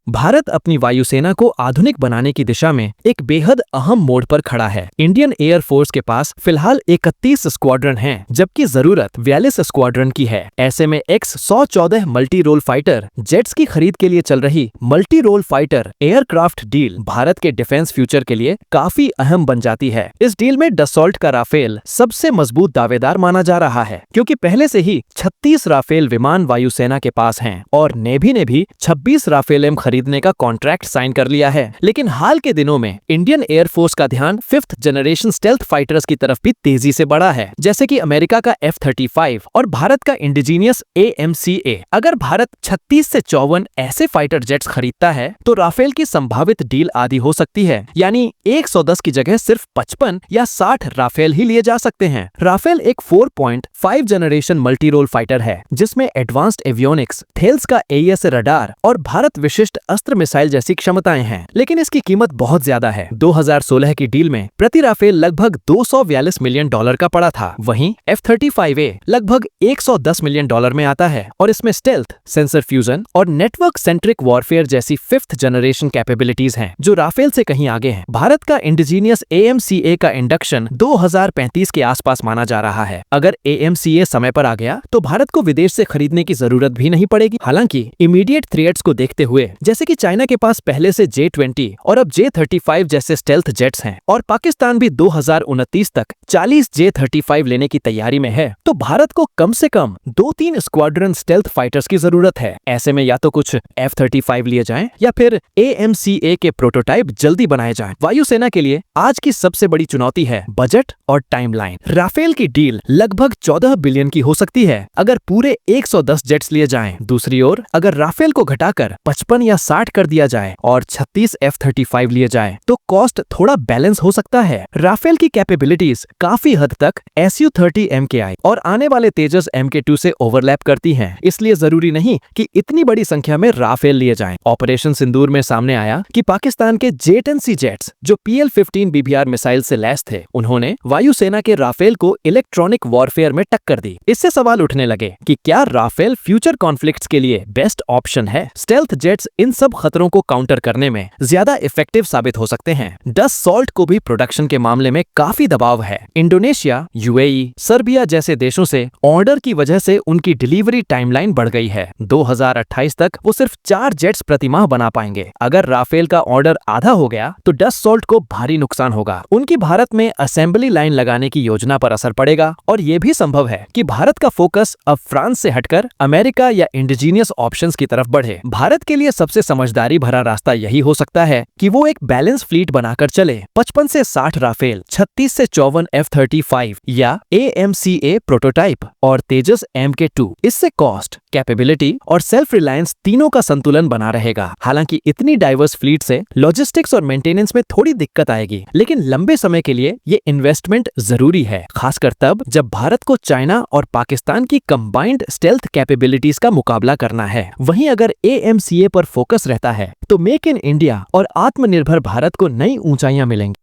भारत अपनी वायुसेना को आधुनिक बनाने की दिशा में एक बेहद अहम मोड़ पर खड़ा है। इंडियन एयर फोर्स के पास फिलहाल 31 स्क्वाड्रन हैं, जबकि जरूरत 42 स्क्वाड्रन की है। ऐसे में X-114 multi role fighter jets की खरीद के लिए चल रही multi role fighter aircraft deal Bharat के डिफेंस फ्यूचर के लिए काफी अहम बन जाती है। इस डील में डसॉल्ट का राफेल सबसे मजबूत दावेदार माना जा रहा है, क्योंकि पहले से ही 36 राफेल विमान वायुसेना के पास हैं और नेवी ने भी 26 राफेल एम खरीदने का कॉन्ट्रैक्ट साइन कर लिया है। लेकिन हाल के दिनों में इंडियन एयरफोर्स का ध्यान 5th जनरेशन स्टेल्थ फाइटर्स की तरफ भी तेजी से बढ़ा है, जैसे कि अमेरिका का F-35 और भारत का इंडिजीनियस AMCA। अगर भारत 36 से 54 ऐसे फाइटर जेट्स खरीदता है तो राफेल की संभावित डील आधी हो सकती है, यानी 110 की जगह सिर्फ 55 या 60 राफेल ही लिए जा सकते हैं। राफेल एक 4.5 जनरेशन मल्टी रोल फाइटर है, जिसमें एडवांस्ड एवियोनिक्स, थेल्स का AES रडार और भारत विशिष्ट अस्त्र मिसाइल जैसी क्षमताएं हैं। लेकिन इसकी कीमत बहुत ज्यादा है। 2016 की डील में प्रति राफेल लगभग $242 मिलियन का पड़ा था। वहीं F-35A लगभग $110 मिलियन में आता है और इसमें स्टेल्थ, सेंसर फ्यूजन और नेटवर्क सेंट्रिक वॉरफेयर जैसी 5th जनरेशन कैपेबिलिटीज हैं, जो राफेल से कहीं आगे हैं। भारत का इंडिजीनियस AMCA का इंडक्शन 2035 के आसपास माना जा रहा है। अगर AMCA समय पर आ गया तो भारत को विदेश से खरीदने की जरूरत भी नहीं पड़ेगी। हालांकि इमीडिएट थ्रेट्स को देखते हुए, जैसे कि चाइना के पास पहले से J-20 और अब J-35 जैसे स्टेल्थ जेट्स हैं और पाकिस्तान भी 2029 तक 40 J-35 लेने की तैयारी में है, तो भारत को कम से कम 2-3 स्क्वाड्रन स्टेल्थ फाइटर्स की जरूरत है। ऐसे में या तो कुछ F-35 लिए जाएं या फिर AMCA के प्रोटोटाइप जल्दी बनाए जाएं। वायुसेना के लिए आज की सबसे बड़ी चुनौती है बजट और टाइमलाइन। राफेल की डील लगभग 14 बिलियन की हो सकती है अगर पूरे 110 जेट्स लिए जाएं। दूसरी ओर अगर राफेल को घटाकर 55 या 60 कर दिया जाए और 36 F-35 लिए जाए तो कॉस्ट थोड़ा बैलेंस हो सकता है। राफेल की कैपेबिलिटीज काफी हद तक Su-30 MKI और आने वाले तेजस Mk2 से ओवरलैप करती हैं, इसलिए जरूरी नहीं कि इतनी बड़ी संख्या में राफेल लिए जाएं। ऑपरेशन सिंदूर में सामने आया कि पाकिस्तान के J-10C जेट्स जो PL-15 BBR मिसाइल से लैस थे, उन्होंने वायुसेना के राफेल को इलेक्ट्रॉनिक वॉरफेयर में टक्कर दी। इससे सवाल उठने लगे कि क्या राफेल फ्यूचर कॉन्फ्लिक्ट्स के लिए बेस्ट ऑप्शन है। स्टेल्थ जेट्स इन सब खतरों को काउंटर करने में ज्यादा इफेक्टिव साबित हो सकते हैं। डसॉल्ट को भी प्रोडक्शन के मामले में काफी दबाव है। इंडोनेशिया, UAE, सर्बिया जैसे देशों से ऑर्डर की वजह से उनकी डिलीवरी टाइमलाइन बढ़ गई है। 2028 तक वो सिर्फ 4 जेट्स प्रति माह बना पाएंगे। अगर राफेल का ऑर्डर आधा हो गया तो डसॉल्ट को भारी नुकसान होगा। उनकी भारत में असेंबली लाइन लगाने की योजना पर असर पड़ेगा और ये भी संभव है कि भारत का फोकस अब फ्रांस से हटकर अमेरिका या इंडिजीनियस ऑप्शंस की तरफ बढ़े। भारत के लिए सबसे समझदारी भरा रास्ता यही हो सकता है कि वो एक बैलेंस फ्लीट बनाकर चले। 55 से 60 राफेल, 36 से 54 F-35 या AMCA प्रोटोटाइप और तेजस Mk2। इससे कॉस्ट, कैपेबिलिटी और सेल्फ रिलायंस तीनों का संतुलन बना रहेगा। हालांकि इतनी डाइवर्स फ्लीट से लॉजिस्टिक्स और मेंटेनेंस में थोड़ी दिक्कत आएगी, लेकिन लंबे समय के लिए ये इन्वेस्टमेंट जरूरी है, खासकर तब जब भारत को चाइना और पाकिस्तान की कंबाइंड स्टेल्थ कैपेबिलिटीज का मुकाबला करना है। वहीं अगर AMCA पर फोकस रहता है तो मेक इन इंडिया और आत्मनिर्भर भारत को नई ऊंचाइयां मिलेंगी।